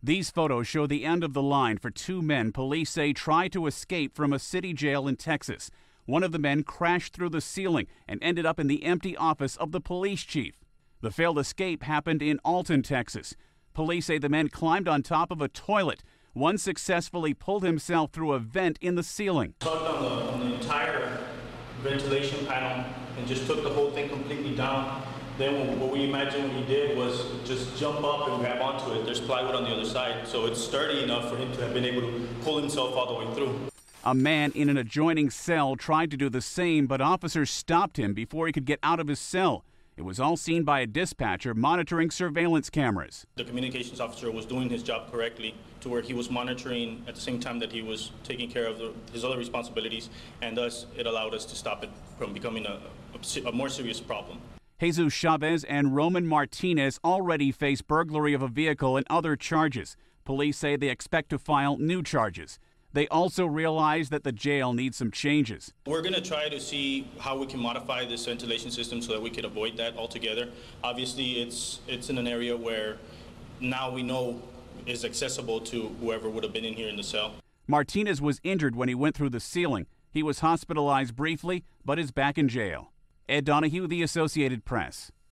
These photos show the end of the line for two men police say tried to escape from a city jail in Texas. One of the men crashed through the ceiling and ended up in the empty office of the police chief. The failed escape happened in Alton, Texas. Police say the men climbed on top of a toilet. One successfully pulled himself through a vent in the ceiling. Tugged on the entire ventilation panel and just took the whole thing completely down. Then what we imagine what he did was just jump up and grab onto it. There's plywood on the other side, so it's sturdy enough for him to have been able to pull himself all the way through. A man in an adjoining cell tried to do the same, but officers stopped him before he could get out of his cell. It was all seen by a dispatcher monitoring surveillance cameras. The communications officer was doing his job correctly to where he was monitoring at the same time that he was taking care of his other responsibilities, and thus it allowed us to stop it from becoming a more serious problem. Jesus Chavez and Roman Martinez already face burglary of a vehicle and other charges. Police say they expect to file new charges. They also realize that the jail needs some changes. We're going to try to see how we can modify this ventilation system so that we could avoid that altogether. Obviously, it's in an area where now we know is accessible to whoever would have been in here in the cell. Martinez was injured when he went through the ceiling. He was hospitalized briefly, but is back in jail. Ed Donahue, The Associated Press.